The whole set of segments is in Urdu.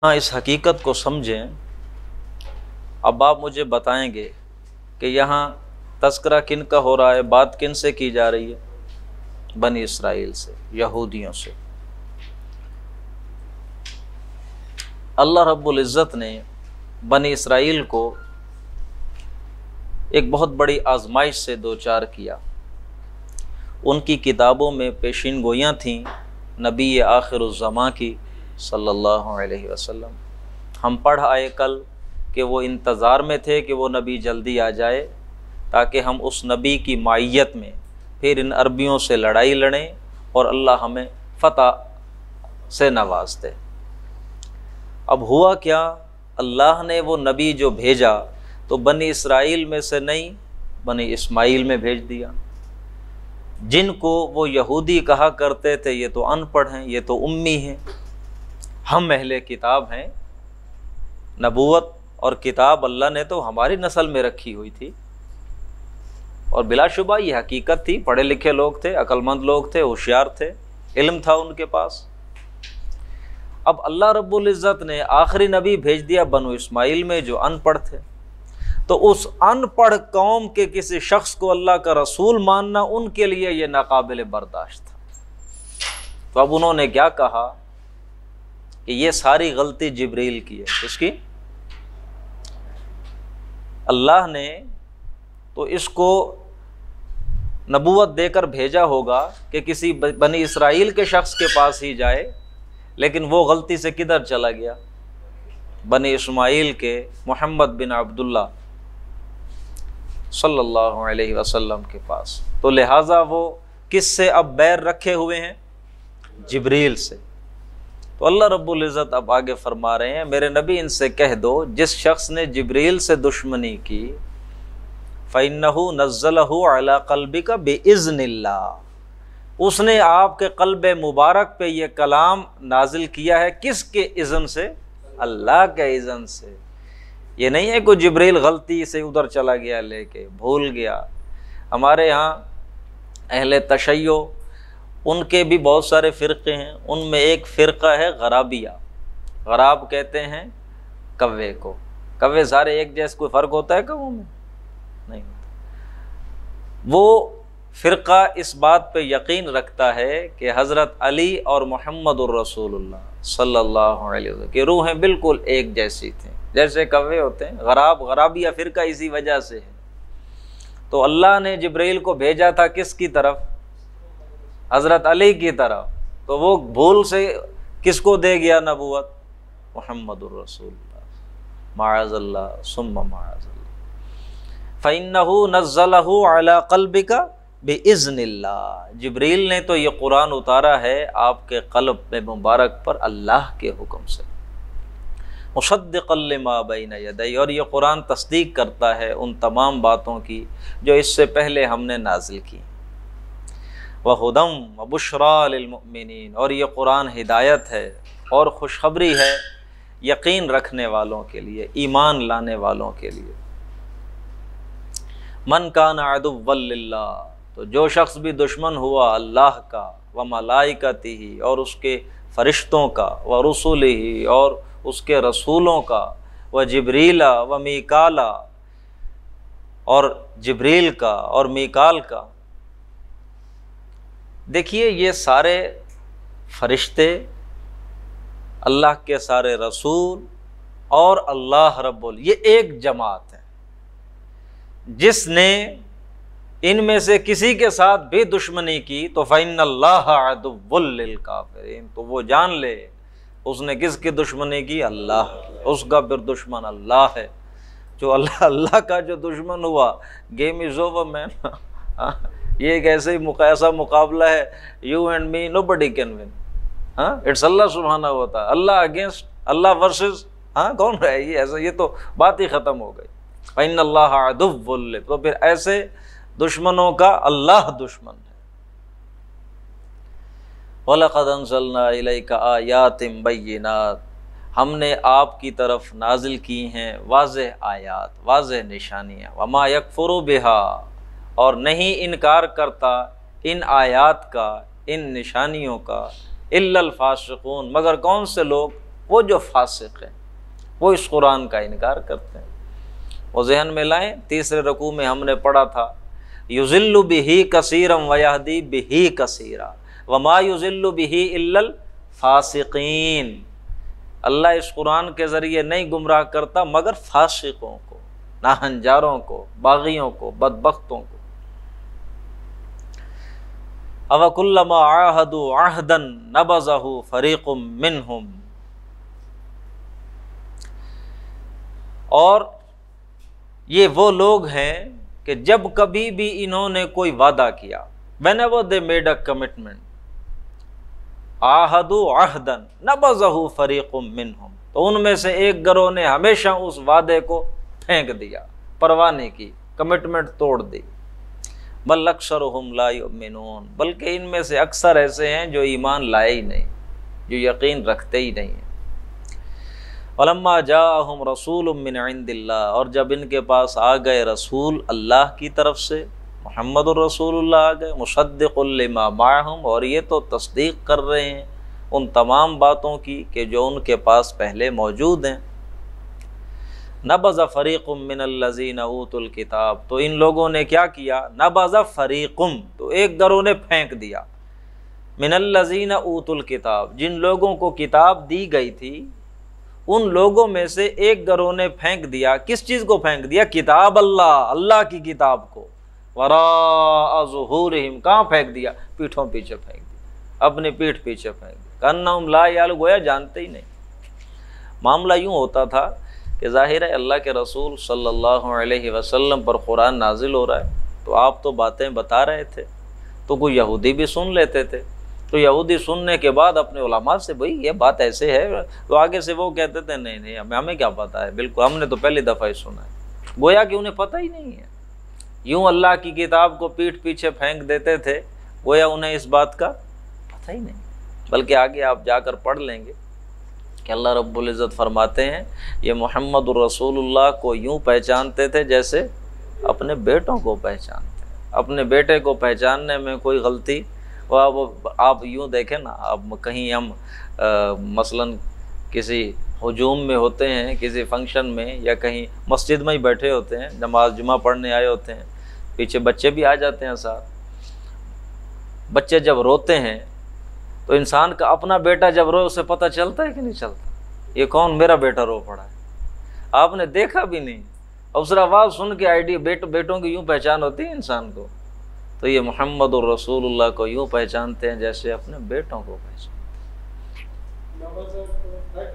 ہاں، اس حقیقت کو سمجھیں۔ اب آپ مجھے بتائیں گے کہ یہاں تذکرہ کن کا ہو رہا ہے، بات کن سے کی جا رہی ہے؟ بنی اسرائیل سے، یہودیوں سے۔ اللہ رب العزت نے بنی اسرائیل کو ایک بہت بڑی آزمائش سے دوچار کیا۔ ان کی کتابوں میں پیشین گوئیاں تھیں نبی آخر الزماں کی صلی اللہ علیہ وسلم۔ ہم پڑھ آئے کل کہ وہ انتظار میں تھے کہ وہ نبی جلدی آ جائے تاکہ ہم اس نبی کی معیت میں پھر ان عربیوں سے لڑائی لڑیں اور اللہ ہمیں فتح سے نواز دے۔ اب ہوا کیا، اللہ نے وہ نبی جو بھیجا تو بنی اسرائیل میں سے نہیں، بنی اسماعیل میں بھیج دیا۔ جن کو وہ یہودی کہا کرتے تھے یہ تو ان پڑھ ہیں، یہ تو امی ہیں، ہم اہل کتاب ہیں، نبوت اور کتاب اللہ نے تو ہماری نسل میں رکھی ہوئی تھی، اور بلا شبہ یہ حقیقت تھی۔ پڑھے لکھے لوگ تھے، عقل مند لوگ تھے، ہوشیار تھے، علم تھا ان کے پاس۔ اب اللہ رب العزت نے آخری نبی بھیج دیا بنو اسماعیل میں جو ان پڑھ تھے، تو اس ان پڑھ قوم کے کسی شخص کو اللہ کا رسول ماننا ان کے لیے یہ ناقابل برداشت تھا۔ تو اب انہوں نے کیا کہا کہ یہ ساری غلطی جبریل کی ہے۔ کس کی؟ اللہ نے تو اس کو نبوت دے کر بھیجا ہوگا کہ کسی بنی اسرائیل کے شخص کے پاس ہی جائے، لیکن وہ غلطی سے کدھر چلا گیا؟ بنی اسماعیل کے محمد بن عبداللہ صلی اللہ علیہ وسلم کے پاس۔ تو لہٰذا وہ کس سے اب بیر رکھے ہوئے ہیں؟ جبریل سے۔ تو اللہ رب العزت اب آگے فرما رہے ہیں میرے نبی ان سے کہہ دو جس شخص نے جبریل سے دشمنی کی فَإِنَّهُ نَزَّلَهُ عَلَىٰ قَلْبِكَ بِإِذْنِ اللَّهِ، اس نے آپ کے قلب مبارک پہ یہ کلام نازل کیا ہے۔ کس کے اذن سے؟ اللہ کے اذن سے۔ یہ نہیں ہے کوئی جبریل غلطی سے ادھر چلا گیا، لے کے بھول گیا۔ ہمارے ہاں اہل تشیع ان کے بھی بہت سارے فرقے ہیں، ان میں ایک فرقہ ہے غرابیہ۔ غراب کہتے ہیں کوے کو۔ کوے سارے ایک جیسے، کوئی فرق ہوتا ہے کووں میں؟ نہیں ہوتا۔ وہ فرقہ اس بات پہ یقین رکھتا ہے کہ حضرت علی اور محمد الرسول اللہ صلی اللہ علیہ وسلم کی روحیں بالکل ایک جیسی تھیں، جیسے کوے ہوتے ہیں۔ غرابیہ فرقہ اسی وجہ سے ہے۔ تو اللہ نے جبرائیل کو بھیجا تھا کس کی طرف؟ حضرت علی کی طرف۔ تو وہ بھول سے کس کو دے گیا نبوت؟ محمد الرسول اللہ، معاذ اللہ ثم معاذ اللہ۔ فَإِنَّهُ نَزَّلَهُ عَلَىٰ قَلْبِكَ بِإِذْنِ اللَّهِ، جبریل نے تو یہ قرآن اتارا ہے آپ کے قلب میں مبارک پر اللہ کے حکم سے، مصدقا لما بین یدیہ، اور یہ قرآن تصدیق کرتا ہے ان تمام باتوں کی جو اس سے پہلے ہم نے نازل کی۔ وَهُدًى وَبُشْرَىٰ لِلْمُؤْمِنِينَ، اور یہ قرآن ہدایت ہے اور خوشخبری ہے یقین رکھنے والوں کے لیے، ایمان لانے والوں کے لیے۔ من کان عدوا للہ، تو جو شخص بھی دشمن ہوا اللہ کا، وملائکتہ، اور اس کے فرشتوں کا، ورسلہ، اور اس کے رسولوں کا، وجبریل ومیکال، اور جبریل کا اور میکال کا۔ دیکھیے یہ سارے فرشتے، اللہ کے سارے رسول اور اللہ رب یہ ایک جماعت ہے۔ جس نے ان میں سے کسی کے ساتھ بھی دشمنی کی تو فَإِنَّ اللَّهَ عَدُوٌّ لِّلْكَافِرِينَ، تو وہ جان لے اس نے کس کی دشمنی کی؟ اللہ کی۔ اس کا پھر دشمن اللہ ہے۔ جو اللہ کا جو دشمن ہوا، گیم از اوور مین۔ یہ ایک ایسا مقابلہ ہے، you and me no buddy can win. It's اللہ سبحانہ و تعالیٰ، اللہ اگینسٹ اللہ ورسز کون رہے گی؟ ایسا یہ تو بات ہی ختم ہو گئی۔ فَإِنَّ اللَّهَ عَدُوٌّ لِّلْ، تو پھر ایسے دشمنوں کا اللہ دشمن ہے۔ وَلَقَدْ أَنزَلْنَا إِلَيْكَ آيَاتٍ بَيِّنَاتٍ، ہم نے آپ کی طرف نازل کی ہیں واضح آیات، واضح نشانیاں۔ وَمَا يَكْفُرُ بِهَا، اور نہیں انکار کرتا ان آیات کا، ان نشانیوں کا، الا الفاسقون، مگر کون سے لوگ؟ وہ جو فاسق ہیں وہ اس قرآن کا انکار کرتے ہیں۔ وہ ذہن میں لائیں، تیسرے رکوع میں ہم نے پڑھا تھا یضل بہ کثیرا ویہدی بہ کثیرا وما یضل بہ الا الفاسقین۔ اللہ اس قرآن کے ذریعے نہیں گمراہ کرتا مگر فاسقوں کو، ناہنجاروں کو، باغیوں کو، بدبختوں کو۔ اَوَكُلَّمَا عَاهَدُوا عَهْدًا نَبَذَهُ فَرِيقٌ مِّنْهُمْ۔ اور یہ وہ لوگ ہیں کہ جب کبھی بھی انہوں نے کوئی وعدہ کیا، whenever they made a commitment، عَاهَدُوا عَهْدًا نَبَذَهُ فَرِيقٌ مِّنْهُمْ، تو ان میں سے ایک گروہ نے ہمیشہ اس وعدے کو پھینک دیا، پرواہ نہیں کی، کمٹمنٹ توڑ دی۔ بل اکثرهم لا یؤمنون، بلکہ ان میں سے اکثر ایسے ہیں جو ایمان لائے ہی نہیں، جو یقین رکھتے ہی نہیں ہیں۔ ولما جاءہم رسول من عند اللہ، اور جب ان کے پاس آ گئے رسول اللہ کی طرف سے، محمد الرسول اللہ آ گئے، مصدق لما معہم، اور یہ تو تصدیق کر رہے ہیں ان تمام باتوں کی کہ جو ان کے پاس پہلے موجود ہیں۔ نبذ فریق من الذین اوتوا الکتاب، تو ان لوگوں نے کیا کیا؟ نبذ فریق، تو ایک گروہ نے پھینک دیا، من الذین اوتوا الکتاب، جن لوگوں کو کتاب دی گئی تھی ان لوگوں میں سے ایک گروہ نے پھینک دیا۔ کس چیز کو پھینک دیا؟ کتاب اللہ، اللہ کی کتاب کو، وراء ظہورہم، کہاں پھینک دیا؟ پیٹھوں پیچھے پھینک دیا، اپنی پیٹھ پیچھے پھینک دیا، کأنہم لا یعلمون، گویا جانتے ہی نہیں۔ معاملہ یوں ہوتا تھا کہ ظاہر ہے اللہ کے رسول صلی اللہ علیہ وسلم پر قرآن نازل ہو رہا ہے، تو آپ تو باتیں بتا رہے تھے، تو کوئی یہودی بھی سن لیتے تھے، تو یہودی سننے کے بعد اپنے علماء سے بھئی یہ بات ایسے ہے، تو آگے سے وہ کہتے تھے نہیں نہیں ہمیں کیا پتہ ہے، بالکل ہم نے تو پہلی دفعہ ہی سنا ہے، گویا کہ انہیں پتہ ہی نہیں ہے۔ یوں اللہ کی کتاب کو پیٹھ پیچھے پھینک دیتے تھے، گویا انہیں اس بات کا پتہ ہی نہیں، بلکہ آگے آپ جا کر پڑھ لیں گے کہ اللہ رب العزت فرماتے ہیں یہ محمد الرسول اللہ کو یوں پہچانتے تھے جیسے اپنے بیٹوں کو پہچانتے ہیں۔ اپنے بیٹے کو پہچاننے میں کوئی غلطی، آپ یوں دیکھیں نا، آپ کہیں ہم مثلاً کسی ہجوم میں ہوتے ہیں، کسی فنکشن میں، یا کہیں مسجد میں ہی بیٹھے ہوتے ہیں، نماز جمعہ پڑھنے آئے ہوتے ہیں، پیچھے بچے بھی آ جاتے ہیں ساتھ۔ بچے جب روتے ہیں تو انسان کا اپنا بیٹا جب روئے اسے پتہ چلتا ہے کہ نہیں چلتا؟ یہ کون؟ میرا بیٹا رو پڑا ہے، آپ نے دیکھا بھی نہیں، اور اس آواز سن کے آئیڈیا بیٹوں کی یوں پہچان ہوتی ہے انسان کو، تو یہ محمد الرسول اللہ کو یوں پہچانتے ہیں جیسے اپنے بیٹوں کو پہچانتے،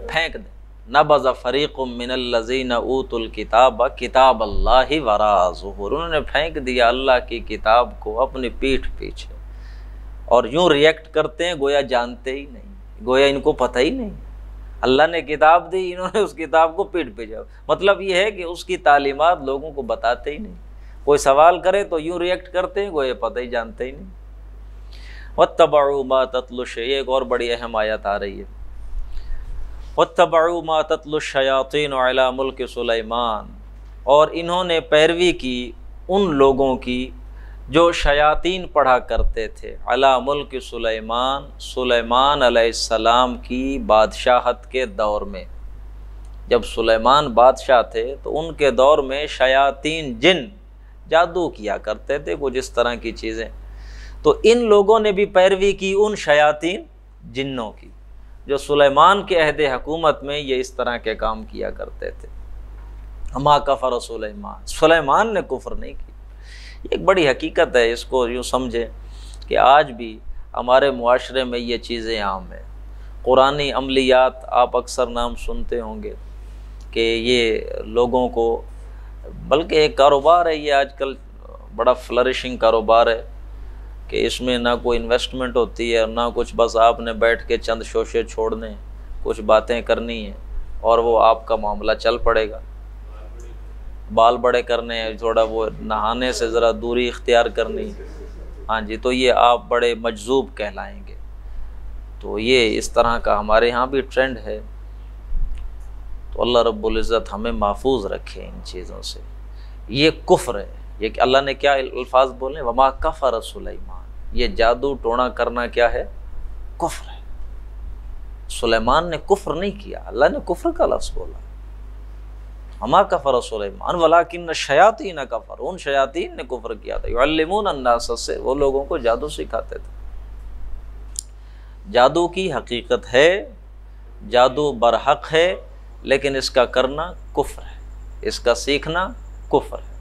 پھینک دیں۔ نبذ فریق من الذین اوتوا الکتاب کتاب اللہ وراء ظہور، انہوں نے پھینک دیا اللہ کی کتاب کو اپنی پیٹھ پیچھے، اور یوں ریئیکٹ کرتے ہیں گویا جانتے ہی نہیں، گویا ان کو پتہ ہی نہیں۔ اللہ نے کتاب دی، انہوں نے اس کتاب کو پیٹھ پیچھے، مطلب یہ ہے کہ اس کی تعلیمات لوگوں کو بتاتے ہی نہیں، کوئی سوال کرے تو یوں ریئیکٹ کرتے ہیں گویا پتہ ہی جانتے ہی نہیں۔ واتبعوا ما تتلو الشیاطین، ایک اور بڑی اہم آیت آ رہی ہے، واتبعوا ما تتلو الشیاطین علی ملک سلیمان، اور انہوں نے پیروی کی ان لوگوں کی جو شیاطین پڑھا کرتے تھے، علی ملک سلیمان، سلیمان علیہ السلام کی بادشاہت کے دور میں۔ جب سلیمان بادشاہ تھے تو ان کے دور میں شیاطین جن جادو کیا کرتے تھے، کچھ اس طرح کی چیزیں، تو ان لوگوں نے بھی پیروی کی ان شیاطین جنوں کی جو سلیمان کے عہد حکومت میں یہ اس طرح کے کام کیا کرتے تھے۔ وما کفر سلیمان، سلیمان نے کفر نہیں کیا۔ ایک بڑی حقیقت ہے، اس کو یوں سمجھیں کہ آج بھی ہمارے معاشرے میں یہ چیزیں عام ہیں۔ قرآنی عملیات آپ اکثر نام سنتے ہوں گے کہ یہ لوگوں کو، بلکہ ایک کاروبار ہے یہ آج کل بڑا فلرشنگ کاروبار ہے کہ اس میں نہ کوئی انویسٹمنٹ ہوتی ہے اور نہ کچھ، بس آپ نے بیٹھ کے چند شوشے چھوڑنے، کچھ باتیں کرنی ہیں اور وہ آپ کا معاملہ چل پڑے گا۔ بال بڑے کرنے ہیں، تھوڑا وہ نہانے سے ذرا دوری اختیار کرنی، ہاں جی، تو یہ آپ بڑے مجذوب کہلائیں گے۔ تو یہ اس طرح کا ہمارے ہاں بھی ٹرینڈ ہے، تو اللہ رب العزت ہمیں محفوظ رکھے ان چیزوں سے۔ یہ کفر ہے، یہ کہ اللہ نے کیا الفاظ بولے، وما کفر سلیمان، یہ جادو ٹونا کرنا کیا ہے؟ کفر ہے۔ سلیمان نے کفر نہیں کیا، اللہ نے کفر کا لفظ بولا، وما کفر سلیمان ولکن الشیاطین کفروا، ان شیاطین نے کفر کیا تھا، یعلمون الناس سے، وہ لوگوں کو جادو سکھاتے تھے۔ جادو کی حقیقت ہے، جادو برحق ہے، لیکن اس کا کرنا کفر ہے، اس کا سیکھنا کفر ہے۔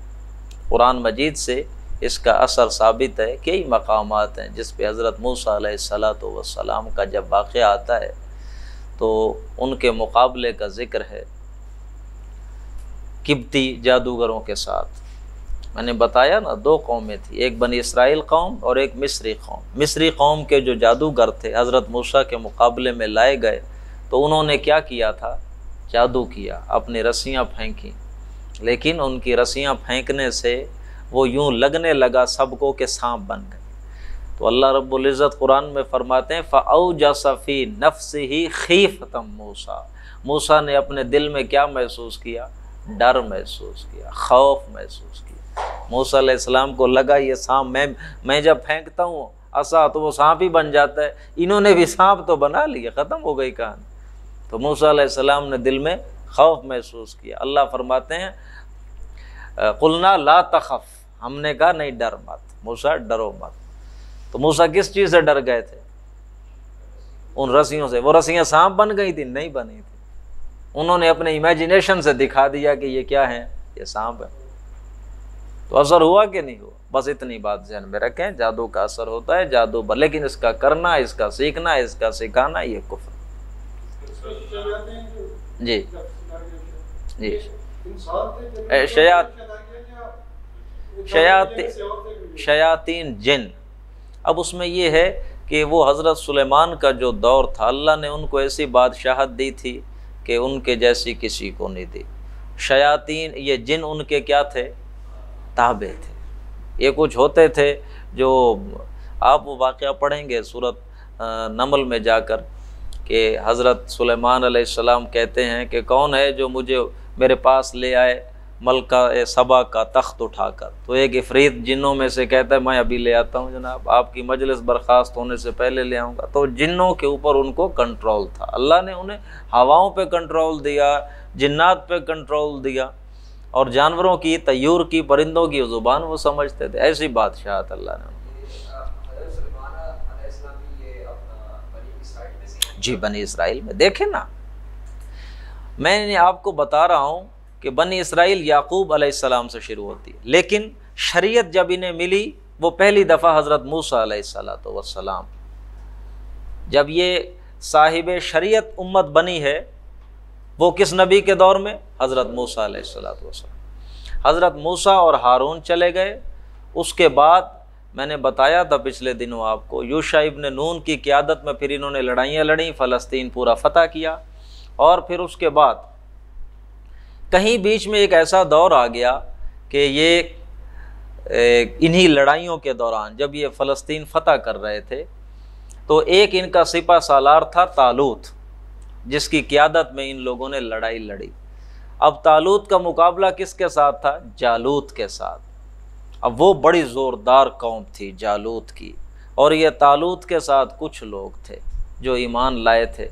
قرآن مجید سے اس کا اثر ثابت ہے، کئی مقامات ہیں جس پہ حضرت موسیٰ علیہ السلام کا جب واقعہ آتا ہے تو ان کے مقابلے کا ذکر ہے قبطی جادوگروں کے ساتھ۔ میں نے بتایا نا، دو قومیں تھیں، ایک بنی اسرائیل قوم اور ایک مصری قوم۔ مصری قوم کے جو جادوگر تھے حضرت موسیٰ کے مقابلے میں لائے گئے تو انہوں نے کیا کیا تھا؟ جادو کیا، اپنی رسیاں پھینکیں، لیکن ان کی رسیاں پھینکنے سے وہ یوں لگنے لگا سب کو کہ سانپ بن گئے۔ تو اللہ رب العزت قرآن میں فرماتے ہیں فَأَوْجَسَ فِي نَفْسِهِ خِیفَةً موسیٰ، موسیٰ نے اپنے دل میں کیا محسوس کیا؟ ڈر محسوس کیا، خوف محسوس کیا۔ موسیٰ علیہ السلام کو لگا یہ سانپ، میں جب پھینکتا ہوں عصا تو وہ سانپ ہی بن جاتا ہے، انہوں نے بھی سانپ تو بنا لیا، ختم ہو گئی کہانی۔ تو موسیٰ علیہ السلام نے دل میں خوف محسوس کیا۔ اللہ فرماتے ہیں قلنا لا تخف، ہم نے کہا نہیں ڈر مت، موسیٰ ڈرو مت۔ تو موسیٰ کس چیز سے ڈر گئے تھے؟ ان رسیوں سے۔ وہ رسیاں سانپ بن گئی تھی؟ نہیں بنی تھی، انہوں نے اپنے امیجنیشن سے دکھا دیا کہ یہ کیا ہے، یہ سانپ ہے۔ تو اثر ہوا کہ نہیں ہوا؟ بس اتنی بات ذہن میں رکھیں، جادو کا اثر ہوتا ہے، جادو پر، لیکن اس کا کرنا، اس کا سیکھنا، اس کا سکھانا یہ کفر۔ جی جی شیاطین جن۔ اب اس میں یہ ہے کہ وہ حضرت سلیمان کا جو دور تھا، اللہ نے ان کو ایسی بادشاہت دی تھی کہ ان کے جیسی کسی کو نہیں دی۔ شیاطین یہ جن ان کے کیا تھے؟ تابع تھے۔ یہ کچھ ہوتے تھے جو آپ وہ واقعہ پڑھیں گے سورۃ نمل میں جا کر کہ حضرت سلیمان علیہ السلام کہتے ہیں کہ کون ہے جو مجھے میرے پاس لے آئے ملکہ سبا کا تخت اٹھا کر؟ تو ایک عفریت جنوں میں سے کہتا ہے میں ابھی لے آتا ہوں جناب، آپ کی مجلس برخاست ہونے سے پہلے لے آؤں گا۔ تو جنوں کے اوپر ان کو کنٹرول تھا، اللہ نے انہیں ہواؤں پہ کنٹرول دیا، جنات پہ کنٹرول دیا، اور جانوروں کی، طیور کی، پرندوں کی زبان وہ سمجھتے تھے۔ ایسی بادشاہت اللہ نے جی بنی اسرائیل میں دیکھیں نا۔ میں نے آپ کو بتا رہا ہوں کہ بنی اسرائیل یعقوب علیہ السلام سے شروع ہوتی ہے، لیکن شریعت جب انہیں ملی وہ پہلی دفعہ حضرت موسیٰ علیہ السلام، جب یہ صاحب شریعت امت بنی ہے، وہ کس نبی کے دور میں؟ حضرت موسیٰ علیہ السلام۔ حضرت موسیٰ اور ہارون چلے گئے۔ اس کے بعد میں نے بتایا تھا پچھلے دنوں آپ کو، یوشع ابن نون کی قیادت میں پھر انہوں نے لڑائیاں لڑیں، فلسطین پورا فتح کیا، اور پھر اس کے بعد کہیں بیچ میں ایک ایسا دور آ گیا کہ یہ انہی لڑائیوں کے دوران جب یہ فلسطین فتح کر رہے تھے تو ایک ان کا سپہ سالار تھا طالوت، جس کی قیادت میں ان لوگوں نے لڑائی لڑی۔ اب طالوت کا مقابلہ کس کے ساتھ تھا؟ جالوت کے ساتھ۔ اب وہ بڑی زوردار قوم تھی جالوت کی، اور یہ طالوت کے ساتھ کچھ لوگ تھے جو ایمان لائے تھے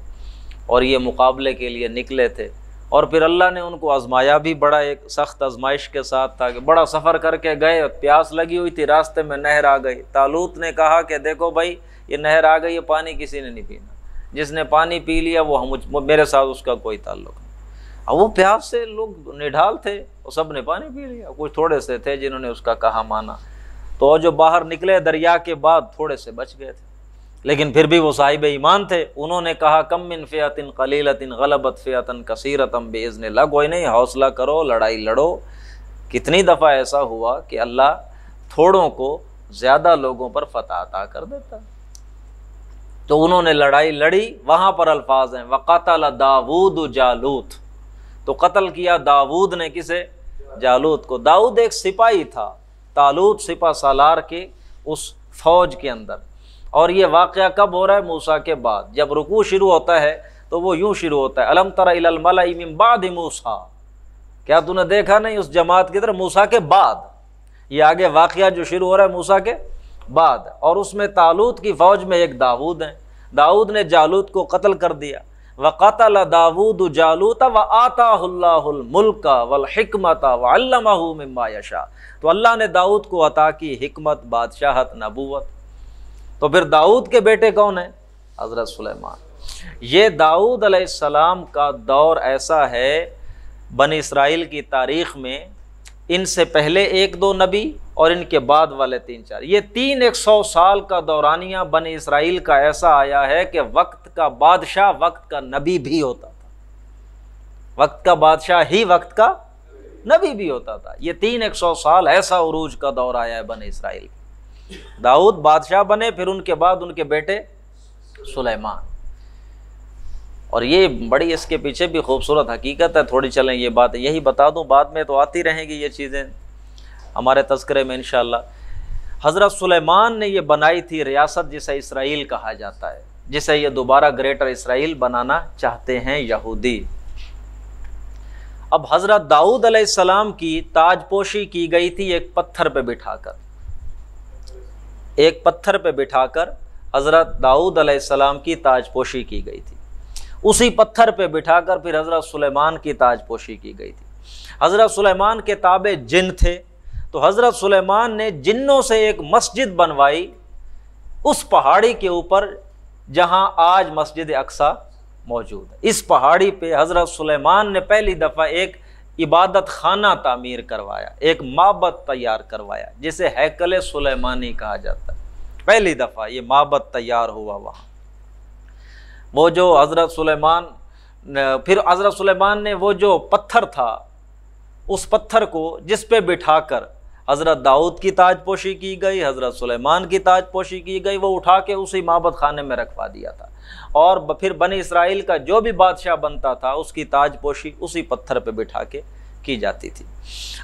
اور یہ مقابلے کے لیے نکلے تھے، اور پھر اللہ نے ان کو آزمایا بھی، بڑا ایک سخت آزمائش کے ساتھ تھا کہ بڑا سفر کر کے گئے، پیاس لگی ہوئی تھی، راستے میں نہر آ گئی۔ طالوت نے کہا کہ دیکھو بھائی یہ نہر آ گئی، یہ پانی کسی نے نہیں پینا، جس نے پانی پی لیا وہ میرے ساتھ اس کا کوئی تعلق نہیں۔ اب وہ پیاس سے لوگ نڈھال تھے، وہ سب نے پانی پی لیا، کچھ تھوڑے سے تھے جنہوں نے اس کا کہا مانا، تو جو باہر نکلے دریا کے بعد تھوڑے سے بچ گئے تھے، لیکن پھر بھی وہ صاحب ایمان تھے۔ انہوں نے کہا کم من فئۃ قلیلۃ غلبت فئۃ کثیرۃ باذن اللہ، کوئی نہیں، حوصلہ کرو، لڑائی لڑو۔ کتنی دفعہ ایسا ہوا کہ اللہ تھوڑوں کو زیادہ لوگوں پر فتح عطا کر دیتا۔ تو انہوں نے لڑائی لڑی، وہاں پر الفاظ ہیں وقتل داؤد جالوت، تو قتل کیا داؤد نے کسے؟ جالوت کو۔ داؤد ایک سپاہی تھا، طالوت سپہ سالار کے اس فوج کے اندر، اور یہ واقعہ کب ہو رہا ہے؟ موسیٰ کے بعد۔ جب رکوع شروع ہوتا ہے تو وہ یوں شروع ہوتا ہے الم تر الی الملأ من بعد موسیٰ، کیا تو نے دیکھا نہیں اس جماعت کی طرف موسیٰ کے بعد؟ یہ آگے واقعہ جو شروع ہو رہا ہے موسیٰ کے بعد، اور اس میں طالوت کی فوج میں ایک داؤد ہیں، داؤد نے جالوت کو قتل کر دیا۔ وَقَتَلَ دَاوُودُ جَالُوتَ وَآتَاهُ اللَّهُ الْمُلْكَ وَالْحِكْمَةَ وَعَلَّمَهُ مِمَّا يَشَاءُ۔ تو اللہ نے داؤد کو عطا کی حکمت، بادشاہت، نبوت۔ تو پھر داؤد کے بیٹے کون ہیں؟ حضرت سلیمان۔ یہ داؤد علیہ السلام کا دور ایسا ہے بنی اسرائیل کی تاریخ میں، ان سے پہلے ایک دو نبی اور ان کے بعد والے 3-4، یہ 100 سال کا دورانیہ بنی اسرائیل کا ایسا آیا ہے کہ وقت کا بادشاہ وقت کا نبی بھی ہوتا تھا، وقت کا بادشاہ ہی وقت کا نبی بھی ہوتا تھا۔ یہ 100 سال ایسا عروج کا دور آیا ہے بنی اسرائیل۔ داؤد بادشاہ بنے، پھر ان کے بعد ان کے بیٹے سلیمان۔ اور یہ بڑی اس کے پیچھے بھی خوبصورت حقیقت ہے، تھوڑی چلیں یہ بات یہی بتا دوں، بعد میں تو آتی رہیں گی یہ چیزیں ہمارے تذکرے میں انشاءاللہ۔ حضرت سلیمان نے یہ بنائی تھی ریاست جسے اسرائیل کہا جاتا ہے، جسے یہ دوبارہ گریٹر اسرائیل بنانا چاہتے ہیں یہودی۔ اب حضرت داؤد علیہ السلام کی تاج پوشی کی گئی تھی ایک پتھر پہ بٹھا کر، ایک پتھر پہ بٹھا کر حضرت داؤد علیہ السلام کی تاج پوشی کی گئی تھی۔ اسی پتھر پہ بٹھا کر پھر حضرت سلیمان کی تاج پوشی کی گئی تھی۔ حضرت سلیمان کے تابع جن تھے، تو حضرت سلیمان نے جنوں سے ایک مسجد بنوائی اس پہاڑی کے اوپر جہاں آج مسجد اقصی موجود ہے۔ اس پہاڑی پہ حضرت سلیمان نے پہلی دفعہ ایک عبادت خانہ تعمیر کروایا، ایک معبد تیار کروایا جسے ہیکل سلیمانی کہا جاتا ہے۔ پہلی دفعہ یہ معبد تیار ہوا وہاں۔ وہ جو حضرت سلیمان، پھر حضرت سلیمان نے وہ جو پتھر تھا، اس پتھر کو جس پہ بٹھا کر حضرت داؤد کی تاج پوشی کی گئی، حضرت سلیمان کی تاج پوشی کی گئی، وہ اٹھا کے اسی معبد خانے میں رکھوا دیا تھا۔ اور پھر بنی اسرائیل کا جو بھی بادشاہ بنتا تھا اس کی تاج پوشی اسی پتھر پہ بٹھا کے کی جاتی تھی۔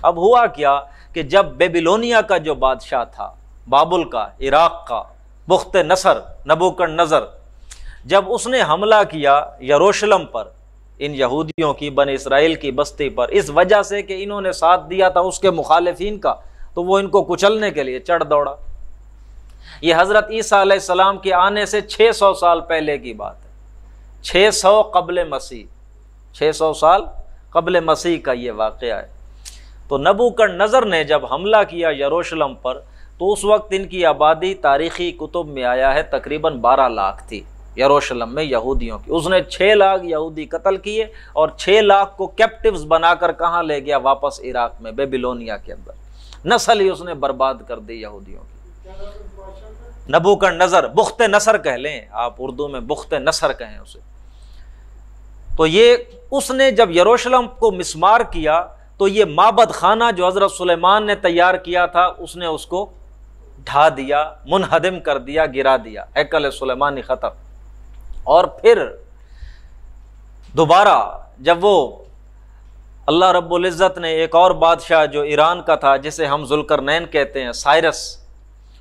اب ہوا کیا کہ جب بیبیلونیا کا جو بادشاہ تھا، بابل کا، عراق کا، بخت نصر، نبوکدنضر، جب اس نے حملہ کیا یروشلم پر، ان یہودیوں کی بنی اسرائیل کی بستی پر، اس وجہ سے کہ انہوں نے ساتھ دیا تھا اس کے مخالفین کا، تو وہ ان کو کچلنے کے لیے چڑھ دوڑا۔ یہ حضرت عیسیٰ علیہ السلام کے آنے سے 600 سال پہلے کی بات ہے، 600 قبل مسیح، 600 سال قبل مسیح کا یہ واقعہ ہے۔ تو نبوکدنضر نے جب حملہ کیا یروشلم پر، تو اس وقت ان کی آبادی تاریخی کتب میں آیا ہے تقریباً 12 لاکھ تھی یروشلم میں یہودیوں کی۔ اس نے 6 لاکھ یہودی قتل کیے اور 6 لاکھ کو کیپٹیوز بنا کر کہاں لے گیا؟ واپس عراق میں، بیبیلونیا کے اندر۔ نسل ہی اس نے برباد کر دی یہودیوں کی۔ نبوکدنضر، بخت نصر کہہ لیں آپ، اردو میں بخت نصر کہیں اسے۔ تو یہ اس نے جب یروشلم کو مسمار کیا، تو یہ معبد خانہ جو حضرت سلیمان نے تیار کیا تھا، اس نے اس کو ڈھا دیا، منہدم کر دیا، گرا دیا، ہیکل سلیمانی ختم۔ اور پھر دوبارہ جب وہ اللہ رب العزت نے ایک اور بادشاہ جو ایران کا تھا، جسے ہم ذوالقرنین کہتے ہیں، سائرس،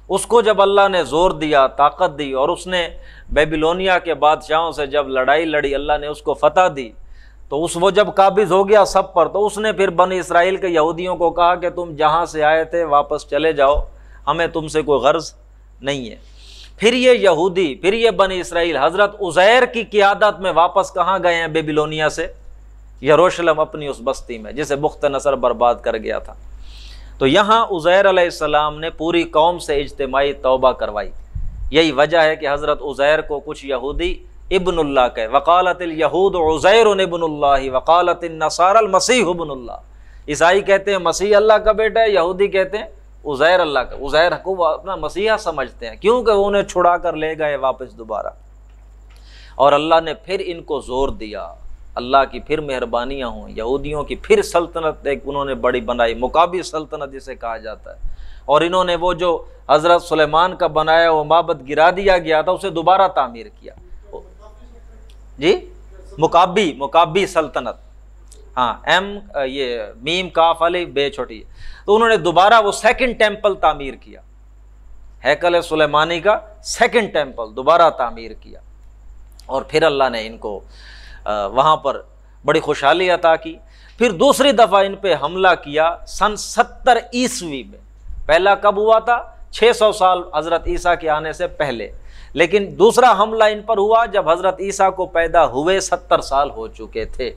اس کو جب اللہ نے زور دیا، طاقت دی، اور اس نے بیبیلونیا کے بادشاہوں سے جب لڑائی لڑی، اللہ نے اس کو فتح دی، تو وہ جب قابض ہو گیا سب پر، تو اس نے پھر بنی اسرائیل کے یہودیوں کو کہا کہ تم جہاں سے آئے تھے واپس چلے جاؤ، ہمیں تم سے کوئی غرض نہیں ہے۔ پھر یہ یہودی، پھر یہ بنی اسرائیل حضرت عزیر کی قیادت میں واپس کہاں گئے ہیں؟ بیبیلونیا سے یروشلم، اپنی اس بستی میں جسے بخت نصر برباد کر گیا تھا۔ تو یہاں عزیر علیہ السلام نے پوری قوم سے اجتماعی توبہ کروائی۔ یہی وجہ ہے کہ حضرت عزیر کو کچھ یہودی ابن اللہ کہے، وقالت الیہود عزیر ابن اللہ وقالت النصارى المسیح ابن اللہ۔ عیسائی کہتے ہیں مسیح اللہ کا بیٹا ہے، یہودی کہتے ہیں عزیر اللہ کا۔ عزیر کو وہ اپنا مسیحا سمجھتے ہیں، کیونکہ وہ انہیں چھڑا کر لے گئے واپس دوبارہ۔ اور اللہ نے پھر ان کو زور دیا، اللہ کی پھر مہربانیاں ہوں، یہودیوں کی پھر سلطنت ایک انہوں نے بڑی بنائی، مقابی سلطنت جسے کہا جاتا ہے۔ اور انہوں نے وہ جو حضرت سلیمان کا بنایا وہ معبد گرا دیا گیا تھا، اسے دوبارہ تعمیر کیا۔ جی مقابی سلطنت، ہاں، یہ میم کاف علی بے چھوٹی۔ تو انہوں نے دوبارہ وہ سیکنڈ ٹیمپل تعمیر کیا، ہیکل سلیمانی کا سیکنڈ ٹیمپل دوبارہ تعمیر کیا۔ اور پھر اللہ نے ان کو وہاں پر بڑی خوشحالی عطا کی۔ پھر دوسری دفعہ ان پہ حملہ کیا سن 70 عیسوی میں۔ پہلا کب ہوا تھا؟ 600 سال حضرت عیسیٰ کے آنے سے پہلے۔ لیکن دوسرا حملہ ان پر ہوا جب حضرت عیسیٰ کو پیدا ہوئے 70 سال ہو چکے تھے۔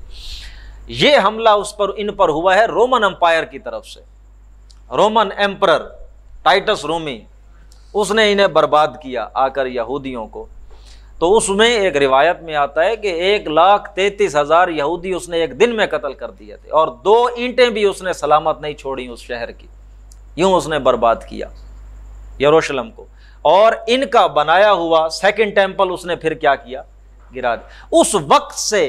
یہ حملہ ان پر ہوا ہے رومن امپائر کی طرف سے، رومن ایمپرر ٹائٹس رومی، اس نے انہیں برباد کیا آ کر یہودیوں کو۔ تو اس میں ایک روایت میں آتا ہے کہ 1,33,000 یہودی اس نے ایک دن میں قتل کر دیے تھے، اور 2 اینٹیں بھی اس نے سلامت نہیں چھوڑی اس شہر کی، یوں اس نے برباد کیا یروشلم کو۔ اور ان کا بنایا ہوا سیکنڈ ٹیمپل اس نے پھر کیا کیا؟ گرا دیا۔ اس وقت سے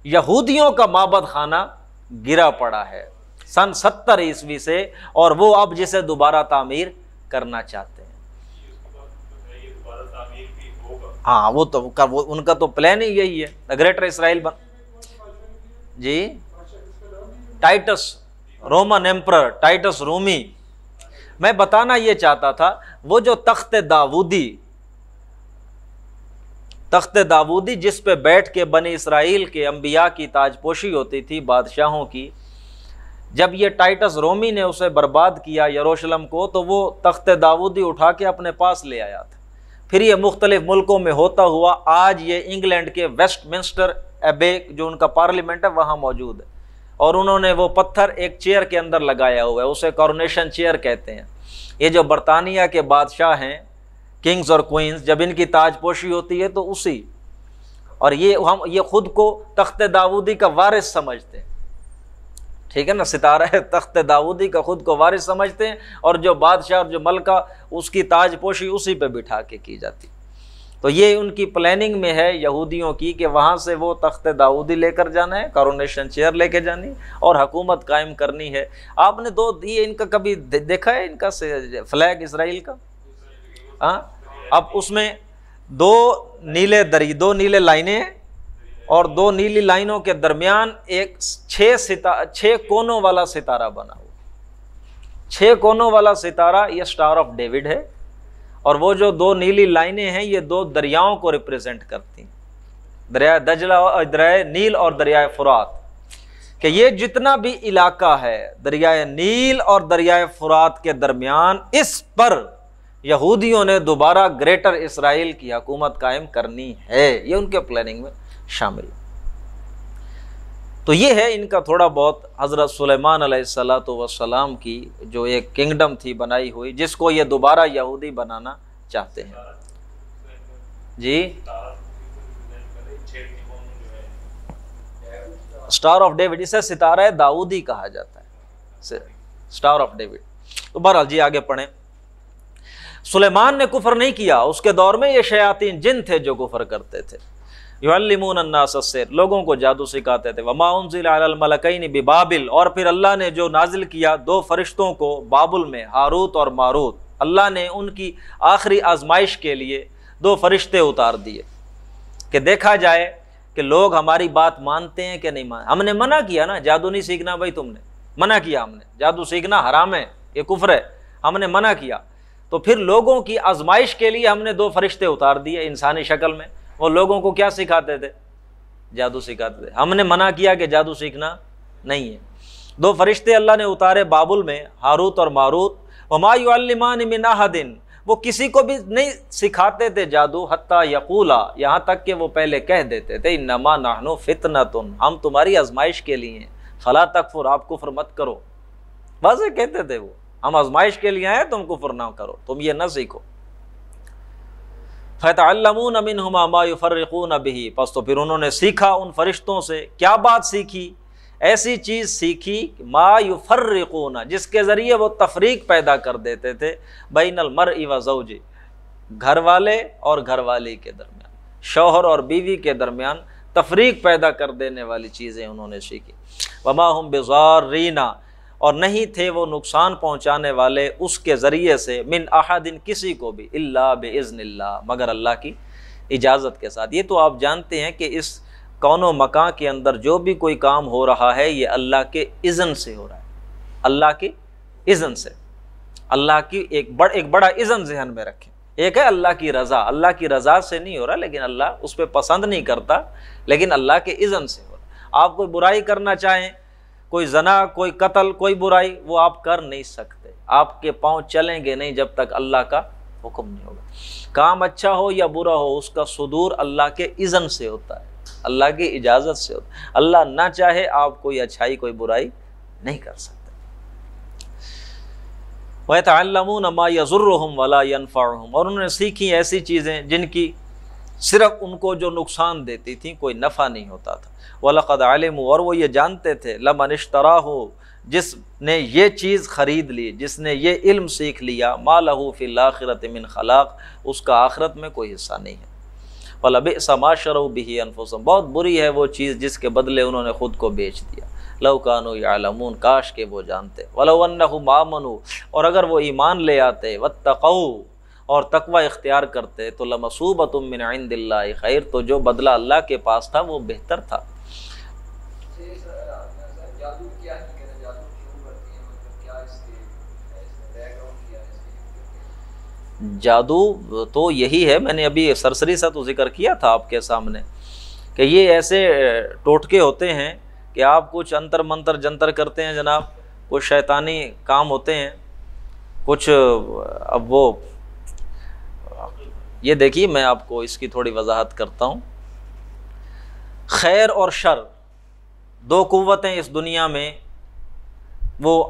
یہودیوں کا معبد خانہ گرا پڑا ہے سن 70 عیسوی سے، اور وہ اب جسے دوبارہ تعمیر کرنا چاہتے ہیں۔ ہاں وہ تو ان کا تو پلان ہی یہی ہے، گریٹر اسرائیل جی ٹائٹس رومن ایمپرر ٹائٹس رومی۔ میں بتانا یہ چاہتا تھا وہ جو تخت داودی جس پہ بیٹھ کے بنی اسرائیل کے انبیاء کی تاج پوشی ہوتی تھی، بادشاہوں کی، جب یہ ٹائٹس رومی نے اسے برباد کیا یروشلم کو، تو وہ تخت داودی اٹھا کے اپنے پاس لے آیا تھا۔ پھر یہ مختلف ملکوں میں ہوتا ہوا آج یہ انگلینڈ کے ویسٹ منسٹر ایبے جو ان کا پارلیمنٹ ہے وہاں موجود ہے، اور انہوں نے وہ پتھر ایک چیئر کے اندر لگایا ہوا ہے، اسے کورونیشن چیئر کہتے ہیں۔ یہ جو برطانیہ کے بادشاہ ہیں، کنگز اور کوئنز، جب ان کی تاج پوشی ہوتی ہے تو اسی، اور یہ خود کو تخت داودی کا وارث سمجھتے ہیں، ٹھیک ہے نا، ستارہ ہے تخت داودی کا خود کو وارث سمجھتے ہیں، اور جو بادشاہ اور جو ملکہ اس کی تاج پوشی اسی پہ بٹھا کے کی جاتی۔ تو یہ ان کی پلاننگ میں ہے یہودیوں کی کہ وہاں سے وہ تخت داودی لے کر جانا ہے، کارونیشن چیئر لے کے جانی اور حکومت قائم کرنی ہے۔ آپ نے یہ ان کا کبھی دیکھا ہے ان کا فلیگ اسرائیل کا؟ ہاں، اب اس میں 2 نیلے لائنیں ہیں، اور 2 نیلی لائنوں کے درمیان ایک 6 کونوں والا ستارہ بنا ہوا۔ 6 کونوں والا ستارہ یہ سٹار آف ڈیوڈ ہے، اور وہ جو 2 نیلی لائنیں ہیں یہ 2 دریاؤں کو ریپریزنٹ کرتی ہیں، دریائے دجلہ اور دریائے نیل اور دریائے فرات، کہ یہ جتنا بھی علاقہ ہے دریائے نیل اور دریائے فرات کے درمیان، اس پر یہودیوں نے دوبارہ گریٹر اسرائیل کی حکومت قائم کرنی ہے، یہ ان کے پلاننگ میں شامل۔ تو یہ ہے ان کا تھوڑا بہت حضرت سلیمان علیہ السلام کی جو ایک کنگڈم تھی بنائی ہوئی، جس کو یہ دوبارہ یہودی بنانا چاہتے ہیں۔ جی سٹار آف ڈیوڈ، اسے ستارہ داؤدی کہا جاتا ہے، سٹار آف ڈیوڈ۔ تو بہرحال جی آگے پڑھیں۔ سلیمان نے کفر نہیں کیا، اس کے دور میں یہ شیاطین جن تھے جو کفر کرتے تھے۔ یعلمون الناس السحر، لوگوں کو جادو سکھاتے تھے۔ وما انزل علی الملکین ببابل، اور پھر اللہ نے جو نازل کیا 2 فرشتوں کو بابل میں، ہاروت اور ماروت، اللہ نے ان کی آخری آزمائش کے لیے 2 فرشتے اتار دیے کہ دیکھا جائے کہ لوگ ہماری بات مانتے ہیں کہ نہیں مانتے۔ ہم نے منع کیا نا جادو نہیں سیکھنا، بھائی تم نے منع کیا، ہم نے جادو سیکھنا حرام ہے، یہ کفر ہے، ہم نے منع کیا۔ تو پھر لوگوں کی آزمائش کے لیے ہم نے 2 فرشتے اتار دیے انسانی شکل میں، وہ لوگوں کو کیا سکھاتے تھے؟ جادو سکھاتے تھے۔ ہم نے منع کیا کہ جادو سیکھنا نہیں ہے۔ 2 فرشتے اللہ نے اتارے بابل میں، ہاروت اور ماروت۔ وما یعلمان من احد، وہ کسی کو بھی نہیں سکھاتے تھے جادو، حتی یقولا، یہاں تک کہ وہ پہلے کہہ دیتے تھے انما نحن فتنۃ، ہم تمہاری آزمائش کے لیے ہیں، فلا تکفر، آپ کفر مت کرو، واضح کہتے تھے وہ، ہم آزمائش کے لیے ہیں، تم کفر نہ کرو، تم یہ نہ سیکھو۔ فَيَتَعَلَّمُونَ مِنْهُمَا مَا يُفَرِّقُونَ بِهِ، پس تو پھر انہوں نے سیکھا ان فرشتوں سے، کیا بات سیکھی؟ ایسی چیز سیکھی ما یفرقون، جس کے ذریعے وہ تفریق پیدا کر دیتے تھے، بین المرء و زوجہ، گھر والے اور گھر والی کے درمیان، شوہر اور بیوی کے درمیان تفریق پیدا کر دینے والی چیزیں انہوں نے سیکھی۔ وما ہم بضارین، اور نہیں تھے وہ نقصان پہنچانے والے اس کے ذریعے سے، من احد، کسی کو بھی، الا باذن اللہ، مگر اللہ کی اجازت کے ساتھ۔ یہ تو آپ جانتے ہیں کہ اس کون و مکان کے اندر جو بھی کوئی کام ہو رہا ہے یہ اللہ کے اذن سے ہو رہا ہے، اللہ کی اذن سے۔ اللہ کی ایک بڑا اذن ذہن میں رکھیں، ایک ہے اللہ کی رضا، اللہ کی رضا سے نہیں ہو رہا، لیکن اللہ اس پہ پسند نہیں کرتا، لیکن اللہ کے اذن سے ہو رہا۔ آپ کوئی برائی کرنا چاہیں، کوئی زنا، کوئی قتل، کوئی برائی، وہ آپ کر نہیں سکتے، آپ کے پاؤں چلیں گے نہیں جب تک اللہ کا حکم نہیں ہوگا۔ کام اچھا ہو یا برا ہو اس کا صدور اللہ کے اذن سے ہوتا ہے، اللہ کی اجازت سے ہوتا ہے۔ اللہ نہ چاہے آپ کوئی اچھائی کوئی برائی نہیں کر سکتے۔ وَيَتَعَلَّمُونَ مَا يَضُرُّهُمْ وَلَا يَنفَعُهُمْ، اور انہوں نے سیکھی ایسی چیزیں جن کی صرف ان کو جو نقصان دیتی تھیں کوئی نفع نہیں ہوتا تھا۔ وَلَقَدْ عَلِمُوا، اور وہ یہ جانتے تھے، لَمَنِ اشْتَرَاهُ، جس نے یہ چیز خرید لی، جس نے یہ علم سیکھ لیا، مَا لَهُ فِي الْآخِرَةِ مِنْ خَلَاقٍ، اس کا آخرت میں کوئی حصہ نہیں ہے۔ وَلَبِئْسَ مَا شَرَوْا بِهِ أَنفُسَهُمْ، بہت بری ہے وہ چیز جس کے بدلے انہوں نے خود کو بیچ دیا۔ لَوْ كَانُوا يَعْلَمُونَ، کاش کہ وہ جانتے۔ وَلَوْ أَنَّهُمْ آمَنُوا، اور اگر وہ ایمان لے آتے، وَاتَّقَوْا، اور تقوی اختیار کرتے، تو لَمَثُوبَةٌ مِّنْ عِندِ اللَّهِ خَيْرٌ، تو جو بدلہ اللہ کے پاس تھا وہ بہتر تھا۔ جادو تو یہی ہے، میں نے ابھی سرسری سا تو ذکر کیا تھا آپ کے سامنے کہ یہ ایسے ٹوٹکے ہوتے ہیں کہ آپ کچھ انتر منتر جنتر کرتے ہیں جناب، کچھ شیطانی کام ہوتے ہیں کچھ۔ اب وہ یہ دیکھیے میں آپ کو اس کی تھوڑی وضاحت کرتا ہوں۔ خیر اور شر دو قوتیں اس دنیا میں وہ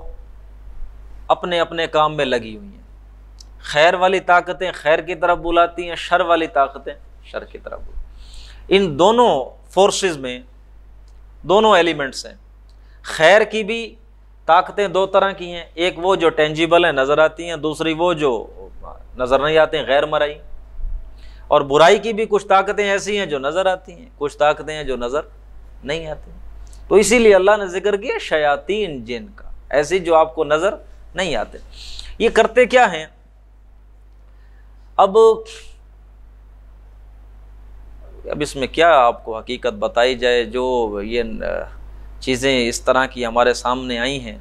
اپنے اپنے کام میں لگی ہوئی ہیں۔ خیر والی طاقتیں خیر کی طرف بلاتی ہیں، شر والی طاقتیں شر کی طرف بلاتی ہیں۔ ان دونوں فورسز میں دونوں ایلیمنٹس ہیں۔ خیر کی بھی طاقتیں دو طرح کی ہیں، ایک وہ جو ٹینجیبل ہیں نظر آتی ہیں، دوسری وہ جو نظر نہیں آتے ہیں غیر مرئی۔ اور برائی کی بھی کچھ طاقتیں ایسی ہیں جو نظر آتی ہیں، کچھ طاقتیں ہیں جو نظر نہیں آتی ہیں۔ تو اسی لیے اللہ نے ذکر کیا شیاطین جن کا، ایسی جو آپ کو نظر نہیں آتے۔ یہ کرتے کیا ہیں؟ اب اس میں کیا آپ کو حقیقت بتائی جائے، جو یہ چیزیں اس طرح کی ہمارے سامنے آئی ہیں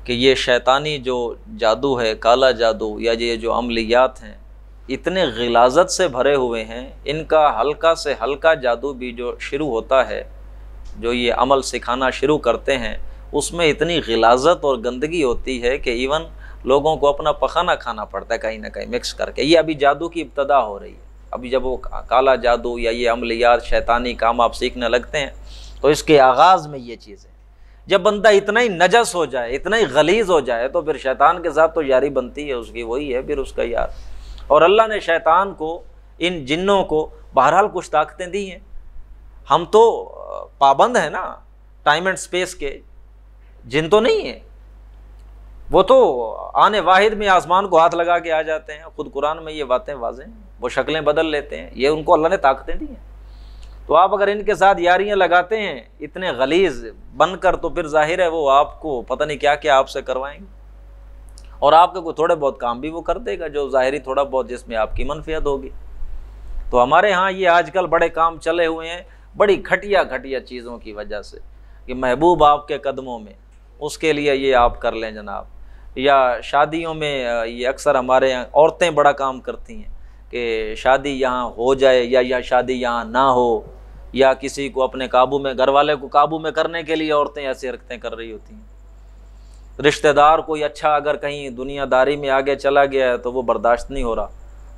کہ یہ شیطانی جو جادو ہے، کالا جادو، یا یہ جو عملیات ہیں اتنے غلاظت سے بھرے ہوئے ہیں۔ ان کا ہلکا سے ہلکا جادو بھی جو شروع ہوتا ہے، جو یہ عمل سکھانا شروع کرتے ہیں، اس میں اتنی غلاظت اور گندگی ہوتی ہے کہ ایون لوگوں کو اپنا پخانہ کھانا پڑتا ہے کہیں نہ کہیں مکس کر کے۔ یہ ابھی جادو کی ابتدا ہو رہی ہے۔ ابھی جب وہ کالا جادو یا یہ عملیات شیطانی کام آپ سیکھنے لگتے ہیں تو اس کے آغاز میں یہ چیزیں، جب بندہ اتنا ہی نجس ہو جائے، اتنا ہی غلیظ ہو جائے، تو پھر شیطان کے ساتھ تو یاری بنتی ہے اس کی، وہی ہے پھر اس کا یار۔ اور اللہ نے شیطان کو، ان جنوں کو بہرحال کچھ طاقتیں دی ہیں۔ ہم تو پابند ہیں نا ٹائم اینڈ سپیس کے، جن تو نہیں ہیں، وہ تو آنے واحد میں آسمان کو ہاتھ لگا کے آ جاتے ہیں۔ خود قرآن میں یہ باتیں واضح ہیں، وہ شکلیں بدل لیتے ہیں، یہ ان کو اللہ نے طاقتیں دی ہیں۔ تو آپ اگر ان کے ساتھ یاریاں لگاتے ہیں اتنے غلیظ بن کر، تو پھر ظاہر ہے وہ آپ کو پتہ نہیں کیا کیا آپ سے کروائیں گے، اور آپ کے کوئی تھوڑے بہت کام بھی وہ کر دے گا جو ظاہری تھوڑا بہت جس میں آپ کی منفعت ہوگی۔ تو ہمارے ہاں یہ آج کل بڑے کام چلے ہوئے ہیں بڑی گھٹیا گھٹیا چیزوں کی وجہ سے، کہ محبوب آپ کے قدموں میں، اس کے لیے یہ آپ کر لیں جناب۔ یا شادیوں میں یہ اکثر ہمارے یہاں عورتیں بڑا کام کرتی ہیں کہ شادی یہاں ہو جائے یا شادی یہاں نہ ہو، یا کسی کو اپنے قابو میں، گھر والے کو قابو میں کرنے کے لیے عورتیں ایسی حرکتیں کر رہی ہوتی ہیں۔ رشتہ دار کوئی اچھا اگر کہیں دنیا داری میں آگے چلا گیا ہے تو وہ برداشت نہیں ہو رہا،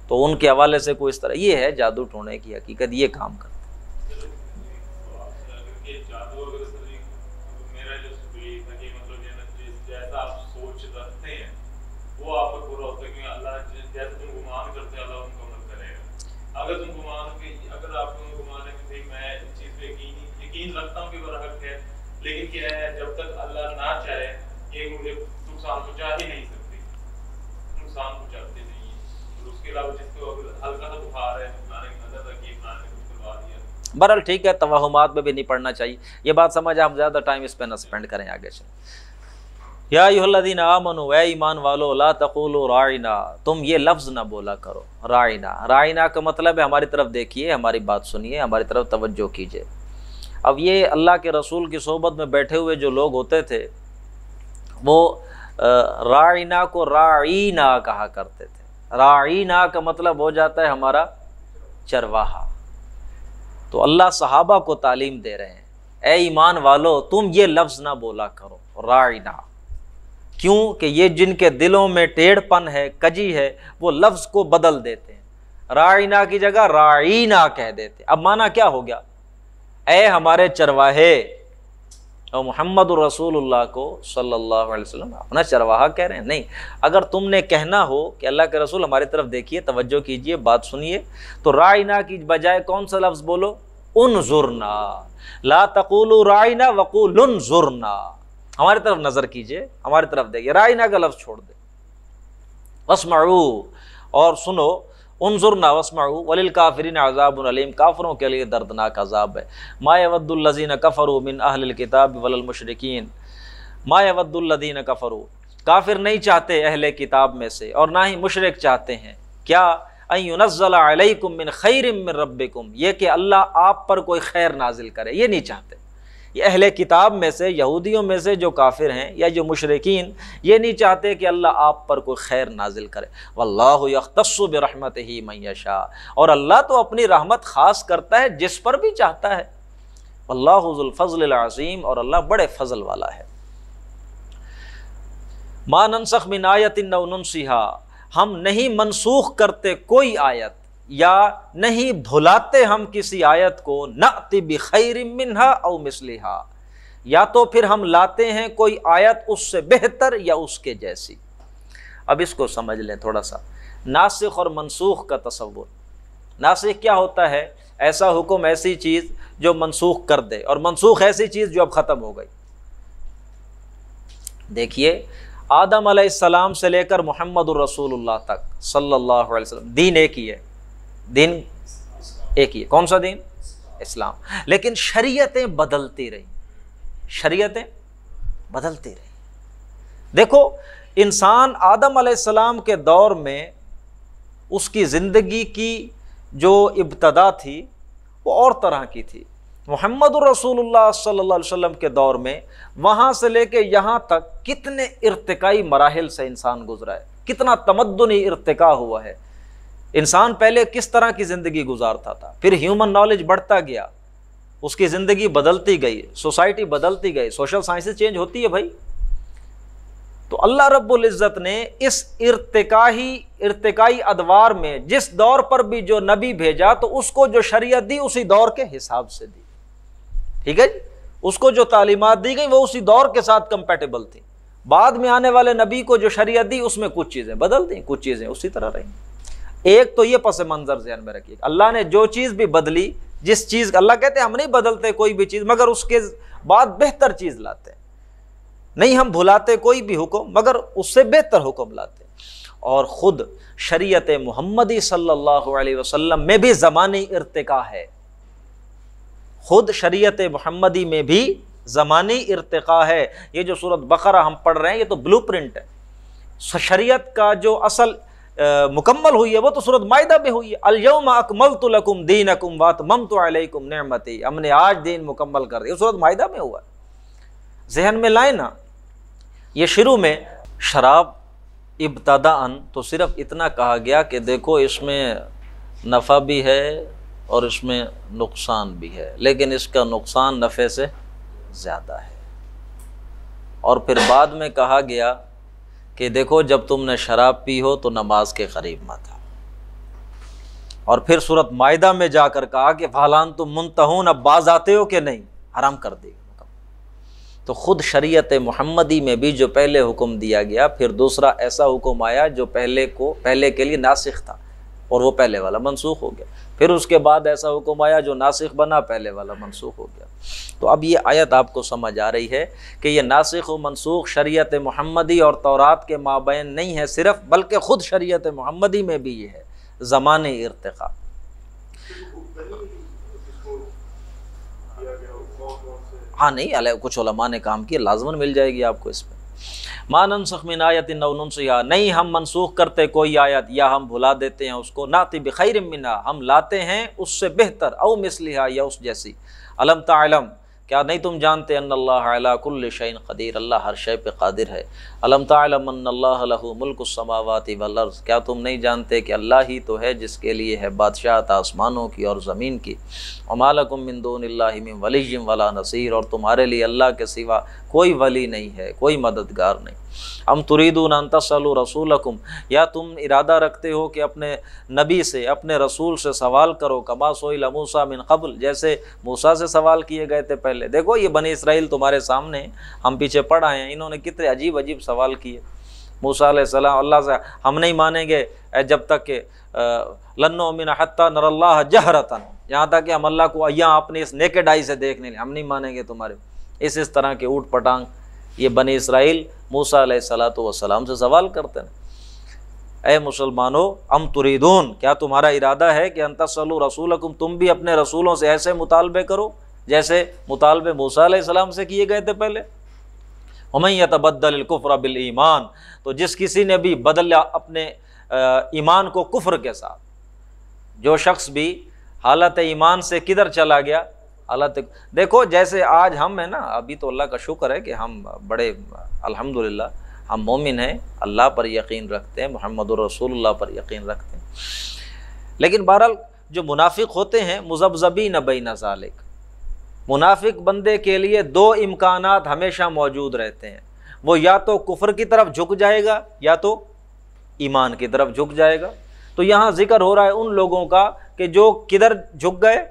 تو ان کے حوالے سے کوئی اس طرح، یہ ہے جادو ٹونے کی حقیقت، یہ کام کرتے ہیں۔ آپ پر پورا ہوتا ہے کہ اللہ جیسے تم گمان کرتے ہیں اللہ ان کو عمل کرے گا۔ اگر تم گمان کہ اگر آپ کو گمان ہے کہ میں اس چیز پہ یقین رکھتا ہوں کہ وہ حق ہے، لیکن کیا ہے جب تک اللہ نہ چاہے یہ مجھے نقصان پہنچا ہی نہیں سکتی، نقصان پہنچاتے نہیں ہے۔ اور اس کے علاوہ جس کو اگر ہلکا سا بخار ہے بنانے کی نظر رکھی بنانے نے کچھ کروا دیا۔ بہرحال ٹھیک ہے، توہمات میں بھی نہیں پڑنا چاہیے، یہ بات سمجھ، آپ زیادہ ٹائم اس پہ نہ سپینڈ کریں، آگے چلیں۔ یا ایھا الذین آمنوا، اے ایمان والو، لا تقولوا راعنا، تم یہ لفظ نہ بولا کرو راعنا۔ راعنا کا مطلب ہے ہماری طرف دیکھیے، ہماری بات سنیے، ہماری طرف توجہ کیجیے۔ اب یہ اللہ کے رسول کی صحبت میں بیٹھے ہوئے جو لوگ ہوتے تھے وہ راعنا کو راعینا کہا کرتے تھے۔ راعینا کا مطلب ہو جاتا ہے ہمارا چرواہا۔ تو اللہ صحابہ کو تعلیم دے رہے ہیں، اے ایمان والو تم یہ لفظ نہ بولا کرو راعنا۔ کیوں کہ یہ جن کے دلوں میں ٹیڑھ پن ہے، کجی ہے، وہ لفظ کو بدل دیتے ہیں۔ راعینا کی جگہ راعینا کہہ دیتے. اب معنی کیا ہو گیا؟ اے ہمارے چرواہے. اور محمد رسول اللہ کو صلی اللہ علیہ وسلم اپنا چرواہا کہہ رہے ہیں؟ نہیں. اگر تم نے کہنا ہو کہ اللہ کے رسول ہماری طرف دیکھیے، توجہ کیجئے، بات سنیے، تو راعینا کی بجائے کون سا لفظ بولو؟ انظرنا. لا تقولوا راعینا وقولوا انظرنا. ہماری طرف نظر کیجئے، ہماری طرف دیکھیے. راعینا کا لفظ چھوڑ دے. واسمعوا، اور سنو. انظرنا واسمعوا وللکافرین عذاب علیم، کافروں کے لیے دردناک عذاب ہے. ما یود الذین کفروا من اہل الکتاب وللمشرکین. ما یود الذین کفروا، کافر نہیں چاہتے اہل کتاب میں سے اور نہ ہی مشرک چاہتے ہیں. کیا؟ ان ینزل علیکم من خیر من ربکم، یہ کہ اللہ آپ پر کوئی خیر نازل کرے، یہ نہیں چاہتے. یہ اہل کتاب میں سے، یہودیوں میں سے جو کافر ہیں یا جو مشرکین، یہ نہیں چاہتے کہ اللہ آپ پر کوئی خیر نازل کرے. واللہ یختص برحمتہ من یشاء، اور اللہ تو اپنی رحمت خاص کرتا ہے جس پر بھی چاہتا ہے. واللہ ذو الفضل العظیم، اور اللہ بڑے فضل والا ہے. ما ننسخ من آیت او ننسیها، ہم نہیں منسوخ کرتے کوئی آیت یا نہیں بھلاتے ہم کسی آیت کو. نأتی بخیر منہا او مثلہا، یا تو پھر ہم لاتے ہیں کوئی آیت اس سے بہتر یا اس کے جیسی. اب اس کو سمجھ لیں تھوڑا سا، ناسخ اور منسوخ کا تصور. ناسخ کیا ہوتا ہے؟ ایسا حکم، ایسی چیز جو منسوخ کر دے، اور منسوخ ایسی چیز جو اب ختم ہو گئی. دیکھیے آدم علیہ السلام سے لے کر محمد الرسول اللہ تک صلی اللہ علیہ وسلم، دین ایک ہی ہے. دین ایک ہی ہے. کون سا دین؟ اسلام. لیکن شریعتیں بدلتی رہی، شریعتیں بدلتی رہی. دیکھو انسان آدم علیہ السلام کے دور میں اس کی زندگی کی جو ابتدا تھی وہ اور طرح کی تھی. محمد الرسول اللہ صلی اللہ علیہ وسلم کے دور میں وہاں سے لے کے یہاں تک کتنے ارتقائی مراحل سے انسان گزرا ہے، کتنا تمدنی ارتقا ہوا ہے. انسان پہلے کس طرح کی زندگی گزارتا تھا، پھر ہیومن نالج بڑھتا گیا، اس کی زندگی بدلتی گئی، سوسائٹی بدلتی گئی، سوشل سائنسز چینج ہوتی ہے بھائی. تو اللہ رب العزت نے اس ارتقائی ادوار میں جس دور پر بھی جو نبی بھیجا تو اس کو جو شریعت دی اسی دور کے حساب سے دی. ٹھیک ہے جی، اس کو جو تعلیمات دی گئی وہ اسی دور کے ساتھ کمپیٹیبل تھی. بعد میں آنے والے نبی کو جو شریعت دی اس میں کچھ چیزیں بدل دیں، کچھ چیزیں اسی طرح رہیں. ایک تو یہ پس منظر ذہن میں رکھیے، اللہ نے جو چیز بھی بدلی، جس چیز اللہ کہتے ہیں ہم نہیں بدلتے کوئی بھی چیز مگر اس کے بعد بہتر چیز لاتے ہیں. نہیں ہم بھلاتے کوئی بھی حکم مگر اس سے بہتر حکم لاتے. اور خود شریعت محمدی صلی اللہ علیہ وسلم میں بھی زمانی ارتقا ہے. خود شریعت محمدی میں بھی زمانی ارتقا ہے. یہ جو سورۃ بقرہ ہم پڑھ رہے ہیں یہ تو بلو پرنٹ ہے. شریعت کا جو اصل مکمل ہوئی ہے وہ تو سورۃ مائدہ میں ہوئی ہے. الیوم اکملت لکم دینکم واتممت علیکم نعمتی، ہم نے آج دین مکمل کر دیا. سورۃ مائدہ میں ہوا ہے. ذہن میں لائیں نا. یہ شروع میں شراب ابتداءً تو صرف اتنا کہا گیا کہ دیکھو اس میں نفع بھی ہے اور اس میں نقصان بھی ہے، لیکن اس کا نقصان نفع سے زیادہ ہے. اور پھر بعد میں کہا گیا کہ دیکھو جب تم نے شراب پی ہو تو نماز کے قریب مت آؤ. اور پھر سورۃ مائدہ میں جا کر کہا کہ فَهَلْ أَنْتُمْ مُنْتَهُونَ، اب باز آتے ہو کہ نہیں، حرام کر دے گا. تو خود شریعت محمدی میں بھی جو پہلے حکم دیا گیا پھر دوسرا ایسا حکم آیا جو پہلے کے لیے ناسخ تھا اور وہ پہلے والا منسوخ ہو گیا. پھر اس کے بعد ایسا حکم آیا جو ناسخ بنا، پہلے والا منسوخ ہو گیا. تو اب یہ آیت آپ کو سمجھ آ رہی ہے کہ یہ ناسخ و منسوخ شریعت محمدی اور تورات کے مابین نہیں ہے صرف، بلکہ خود شریعت محمدی میں بھی یہ ہے زمانے ارتقا. ہاں نہیں، کچھ علماء نے کام کیا، لازماً مل جائے گی آپ کو اس پہ. ما ننسخ من آیت او ننسیہا، نہیں ہم منسوخ کرتے کوئی آیت یا ہم بھلا دیتے ہیں اس کو. ناتی بخیر منہا، ہم لاتے ہیں اس سے بہتر، او مثلہا یا اس جیسی. الم تعلم، کیا نہیں تم جانتے ان اللہ علی کل شیء قدیر، اللہ ہر شے پہ قادر ہے. الم تعلم ان اللہ لہ ملک السماوات والارض، کیا تم نہیں جانتے کہ اللہ ہی تو ہے جس کے لیے ہے بادشاہت آسمانوں کی اور زمین کی. وما لکم من دون اللہ من ولی ولا نصیر، اور تمہارے لیے اللہ کے سوا کوئی ولی نہیں ہے، کوئی مددگار نہیں. ام تریدون ان تسألوا رسولکم، یا تم ارادہ رکھتے ہو کہ اپنے نبی سے، اپنے رسول سے سوال کرو، کما سئل موسیٰ من قبل، جیسے موسیٰ سے سوال کیے گئے تھے پہلے۔ دیکھو یہ بنی اسرائیل تمہارے سامنے، ہم پیچھے پڑھ آئے ہیں، انہوں نے کتنے عجیب عجیب سوال کیے۔ موسیٰ علیہ السلام اللہ سے ہم نہیں مانیں گے جب تک کہ لن نؤمن حتی نری اللہ جہرۃ، یہاں تک کہ ہم اللہ کو یہاں اپنے اس نیکڈ آئی سے دیکھنے لیں، ہم نہیں مانیں گے تمہارے۔ اس طرح کے اوٹ پٹانگ یہ بنی اسرائیل موسیٰ علیہ السلام سے سوال کرتے ہیں، اے مسلمانوں ام تریدون، کیا تمہارا ارادہ ہے کہ ان تسألوا رسولکم، تم بھی اپنے رسولوں سے ایسے مطالبے کرو جیسے مطالبے موسیٰ علیہ السلام سے کیے گئے تھے پہلے۔ ومن یتبدل الکفر بالایمان، تو جس کسی نے بھی بدل اپنے ایمان کو کفر کے ساتھ، جو شخص بھی حالت ایمان سے کدھر چلا گیا، حالت، دیکھو جیسے آج ہم ہیں نا، ابھی تو اللہ کا شکر ہے کہ ہم بڑے الحمدللہ ہم مومن ہیں، اللہ پر یقین رکھتے ہیں، محمد الرسول اللہ پر یقین رکھتے ہیں، لیکن بہرحال جو منافق ہوتے ہیں مذبذبین بین ذالک، منافق بندے کے لیے دو امکانات ہمیشہ موجود رہتے ہیں، وہ یا تو کفر کی طرف جھک جائے گا یا تو ایمان کی طرف جھک جائے گا۔ تو یہاں ذکر ہو رہا ہے ان لوگوں کا کہ جو کدھر جھک گئے،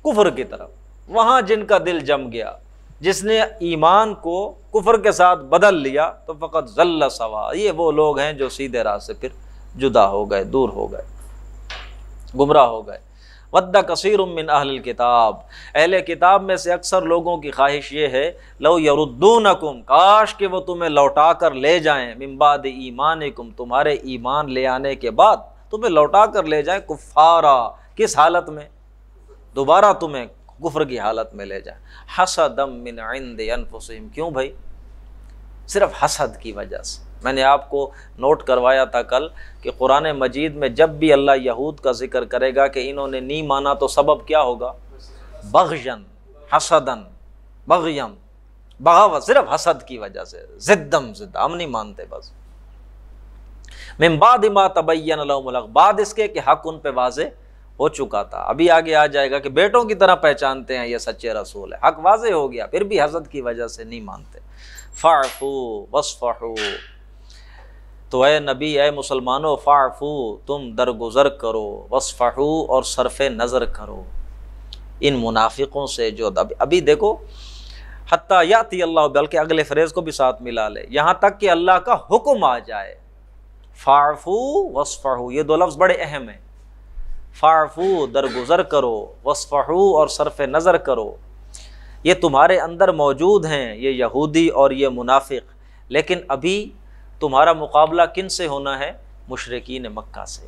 کفر کی طرف، وہاں جن کا دل جم گیا، جس نے ایمان کو کفر کے ساتھ بدل لیا تو فقط ضل سوا، یہ وہ لوگ ہیں جو سیدھے راہ سے پھر جدا ہو گئے، دور ہو گئے، گمراہ ہو گئے۔ ود کثیر من اہل الکتاب، اہل کتاب میں سے اکثر لوگوں کی خواہش یہ ہے، لو یردونکم، کاش کہ وہ تمہیں لوٹا کر لے جائیں، من بعد ایمانکم، تمہارے ایمان لے آنے کے بعد تمہیں لوٹا کر لے جائیں، کفارا، کس حالت میں؟ دوبارہ تمہیں کفر کی حالت میں لے جائیں، حسدا من عند انفسہم، کیوں بھائی؟ صرف حسد کی وجہ سے۔ میں نے آپ کو نوٹ کروایا تھا کل کہ قرآن مجید میں جب بھی اللہ یہود کا ذکر کرے گا کہ انہوں نے نہیں مانا تو سبب کیا ہوگا؟ بغین، حسدن، بغیم، بغاوت، صرف حسد کی وجہ سے، زدم زد، ہم نہیں مانتے بس۔ من بعد ما تبین لهم الحق، بعد اس کے کہ حق ان پہ واضح ہو چکا تھا۔ ابھی آگے آ جائے گا کہ بیٹوں کی طرح پہچانتے ہیں یہ سچے رسول ہے، حق واضح ہو گیا پھر بھی حسد کی وجہ سے نہیں مانتے۔ فاعفوا واصفحوا، تو اے نبی، اے مسلمانوں، فاعفو، تم درگزر کرو، واصفحوا، اور صرف نظر کرو ان منافقوں سے جو ابھی دیکھو حتیٰ یاتی اللہ، بلکہ اگلے فریز کو بھی ساتھ ملا لے، یہاں تک کہ اللہ کا حکم آ جائے۔ فاعفو واصفحوا، یہ دو لفظ بڑے اہم ہیں، فاعفو درگزر کرو، واصفحوا اور صرف نظر کرو، یہ تمہارے اندر موجود ہیں، یہ یہودی اور یہ منافق، لیکن ابھی تمہارا مقابلہ کن سے ہونا ہے؟ مشرکین مکہ سے۔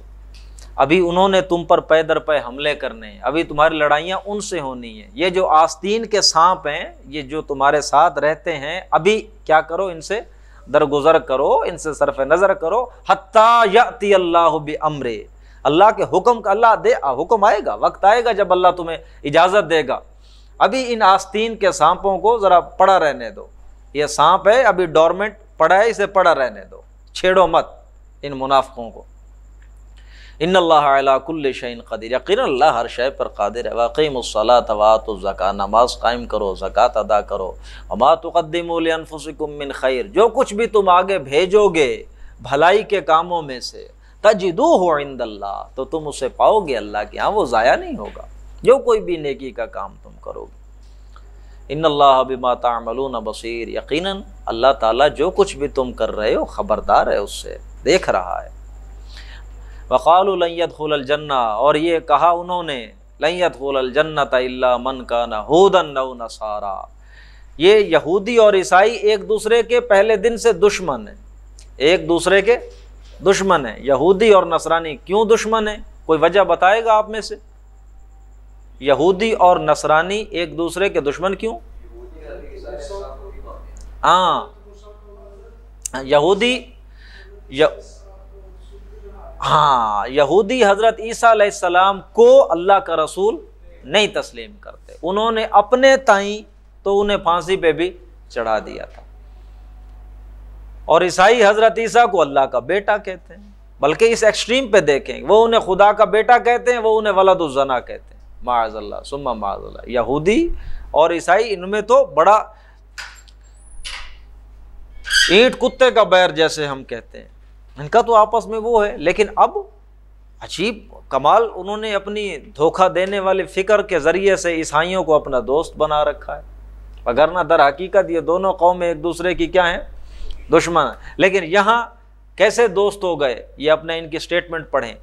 ابھی انہوں نے تم پر پے در پے حملے کرنے ہیں، ابھی تمہاری لڑائیاں ان سے ہونی ہیں۔ یہ جو آستین کے سانپ ہیں، یہ جو تمہارے ساتھ رہتے ہیں، ابھی کیا کرو؟ ان سے درگزر کرو، ان سے صرف نظر کرو، حتیٰ یأتی اللہ بامرہ، اللہ کے حکم کا، حکم آئے گا، وقت آئے گا جب اللہ تمہیں اجازت دے گا۔ ابھی ان آستین کے سانپوں کو ذرا پڑا رہنے دو، یہ سانپ ہے ابھی ڈورمنٹ پڑا ہے، اسے پڑا رہنے دو، چھیڑو مت ان منافقوں کو۔ ان اللہ علی کل شیء قدیر، یقینا اللہ ہر شے پر قادر ہے۔ واقیموا الصلاۃ وآتوا الزکاۃ، نماز قائم کرو، زکوٰۃ ادا کرو۔ وما تقدموا لانفسکم من خیر، جو کچھ بھی تم آگے بھیجو گے بھلائی کے کاموں میں سے، تجدوہ عند اللہ، تو تم اسے پاؤ گے اللہ کے ہاں، وہ ضائع نہیں ہوگا جو کوئی بھی نیکی کا کام تم کرو گے۔ ان اللہ بما تعملون بصیر، یقیناً اللہ تعالیٰ جو کچھ بھی تم کر رہے ہو خبردار ہے، اس سے دیکھ رہا ہے۔ وقالوا لن يدخل الجنہ، اور یہ کہا انہوں نے، لن يدخل الجنۃ الا من کان ہودا او نصارا، یہ یہودی اور عیسائی ایک دوسرے کے پہلے دن سے دشمن ہیں، ایک دوسرے کے دشمن ہیں۔ یہودی اور نصرانی کیوں دشمن ہیں؟ کوئی وجہ بتائے گا آپ میں سے؟ یہودی اور نصرانی ایک دوسرے کے دشمن کیوں؟ یہودی حضرت عیسیٰ علیہ السلام کو اللہ کا رسول نہیں تسلیم کرتے، انہوں نے اپنے تائیں تو انہیں پھانسی پہ بھی چڑھا دیا تھا، اور عیسائی حضرت عیسیٰ کو اللہ کا بیٹا کہتے ہیں، بلکہ اس ایکسٹریم پہ دیکھیں، وہ انہیں خدا کا بیٹا کہتے ہیں، وہ انہیں ولد الزنا کہتے ہیں، معاذ اللہ ثم معاذ اللہ۔ یہودی اور عیسائی ان میں تو بڑا اینٹ کتے کا بیر جیسے ہم کہتے ہیں، ان کا تو آپس میں وہ ہے، لیکن اب عجیب کمال، انہوں نے اپنی دھوکہ دینے والے فکر کے ذریعے سے عیسائیوں کو اپنا دوست بنا رکھا ہے، وگرنہ در حقیقت یہ دونوں قومیں ایک دوسرے کی کیا ہیں؟ دشمن ہیں۔ لیکن یہاں کیسے دوست ہو گئے؟ یہ اپنے ان کی سٹیٹمنٹ پڑھیں۔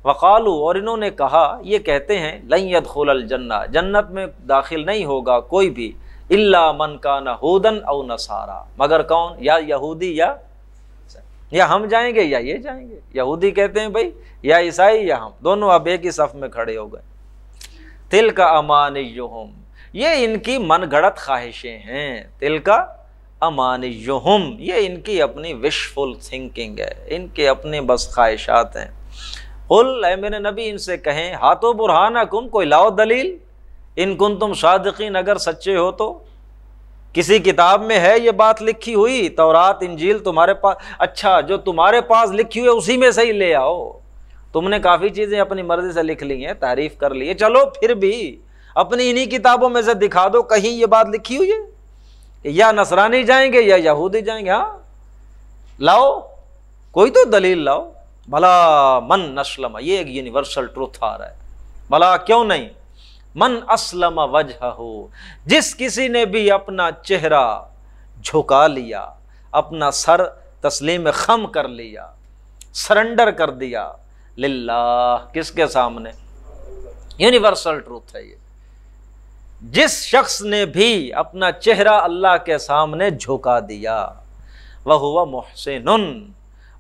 وقالو، اور انہوں نے کہا، یہ کہتے ہیں، لن يدخل الجنہ، جنت میں داخل نہیں ہوگا کوئی بھی، الا من کان ہودن او نصارا، مگر کون؟ یا یہودی یا ہم جائیں گے یا یہ جائیں گے۔ یہودی کہتے ہیں بھائی یا عیسائی یا ہم، دونوں اب ایک ہی صف میں کھڑے ہو گئے۔ تلک امانیہم، یہ ان کی من گھڑت خواہشیں ہیں، تلک امانیہم، یہ ان کی اپنی وشفل تھنکنگ ہے، ان کے اپنے بس خواہشات ہیں۔ قل، اے میرے نبی ان سے کہیں، ہاتھو برہانکم، کوئی لاؤ دلیل، ان کنتم صادقین، اگر سچے ہو تو۔ کسی کتاب میں ہے یہ بات لکھی ہوئی؟ تورات انجیل تمہارے پاس؟ اچھا، جو تمہارے پاس لکھی ہوئی ہے اسی میں سے ہی لے آؤ۔ تم نے کافی چیزیں اپنی مرضی سے لکھ لی ہیں، تعریف کر لی ہے، چلو پھر بھی اپنی انہی کتابوں میں سے دکھا دو کہیں یہ بات لکھی ہوئی ہے، یا نصرانی جائیں گے یا یہودی جائیں گے، ہاں لاؤ کوئی تو دلیل لاؤ۔ بھلا من اسلم، یہ ایک یونیورسل ٹروتھ آ رہا ہے، بھلا کیوں نہیں؟ من اسلم وجہہ، جس کسی نے بھی اپنا چہرہ جھکا لیا، اپنا سر تسلیم خم کر لیا، سرنڈر کر دیا، للہ، کس کے سامنے؟ یونیورسل ٹروتھ ہے یہ۔ جس شخص نے بھی اپنا چہرہ اللہ کے سامنے جھکا دیا، وَهُوَ مُحْسِنٌ،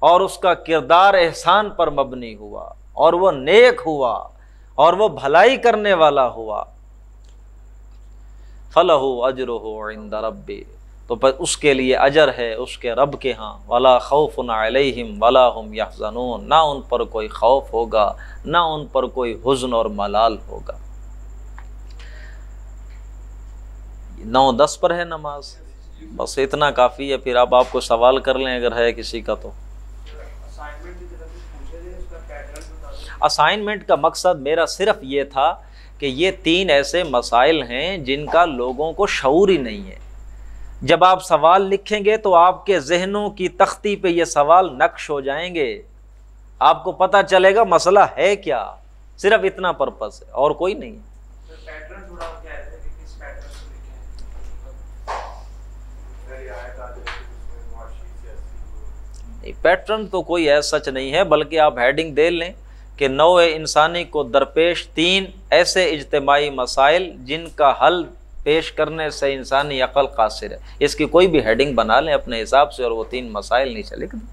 اور اس کا کردار احسان پر مبنی ہوا، اور وہ نیک ہوا، اور وہ بھلائی کرنے والا ہوا، فَلَهُ أَجْرُهُ عِنْدَ رَبِّهِ، تو پس اس کے لیے اجر ہے اس کے رب کے ہاں، وَلَا خَوْفٌ عَلَيْهِمْ وَلَا هُمْ يَحْزَنُونَ، نہ ان پر کوئی خوف ہوگا نہ ان پر کوئی حزن اور ملال ہوگا۔ 9:10 پر ہے نماز، بس اتنا کافی ہے، پھر اب آپ کو سوال کر لیں اگر ہے کسی کا تو۔ اسائنمنٹ کا مقصد میرا صرف یہ تھا کہ یہ 3 ایسے مسائل ہیں جن کا لوگوں کو شعور ہی نہیں ہے۔ جب آپ سوال لکھیں گے تو آپ کے ذہنوں کی تختی پہ یہ سوال نقش ہو جائیں گے، آپ کو پتہ چلے گا مسئلہ ہے کیا، صرف اتنا پرپس ہے اور کوئی نہیں ہے۔ پیٹرن تو کوئی ایسا سچ نہیں ہے، بلکہ آپ ہیڈنگ دے لیں کہ نوع انسانی کو درپیش 3 ایسے اجتماعی مسائل جن کا حل پیش کرنے سے انسانی عقل قاصر ہے، اس کی کوئی بھی ہیڈنگ بنا لیں اپنے حساب سے، اور وہ 3 مسائل نیچے لکھ دیں،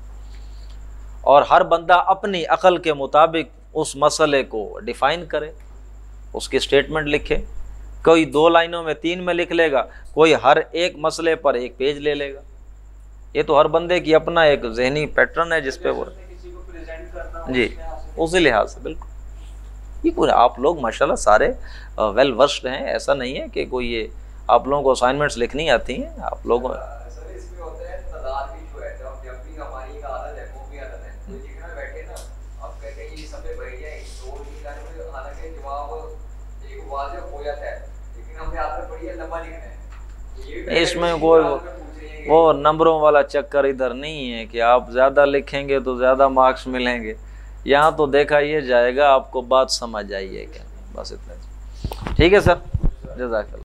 اور ہر بندہ اپنی عقل کے مطابق اس مسئلے کو ڈیفائن کرے، اس کی سٹیٹمنٹ لکھے، کوئی 2 لائنوں میں 3 میں لکھ لے گا، کوئی ہر ایک مسئلے پر 1 پیج لے لے گا۔ یہ تو ہر بندے کی اپنا ایک ذہنی پیٹرن ہے جس پہ وہ جی اسی لحاظ سے بالکل۔ یہ پورے آپ لوگ ماشاءاللہ سارے ویل ورسڈ ہیں، ایسا نہیں ہے کہ کوئی یہ آپ لوگوں کو اسائنمنٹس لکھنی آتی ہیں، آپ لوگوں اس میں کوئی وہ نمبروں والا چکر ادھر نہیں ہے کہ آپ زیادہ لکھیں گے تو زیادہ مارکس ملیں گے، یہاں تو دیکھا یہ جائے گا آپ کو بات سمجھ آئیے کیا، بس اتنا۔ ٹھیک ہے سر، جزاک اللہ۔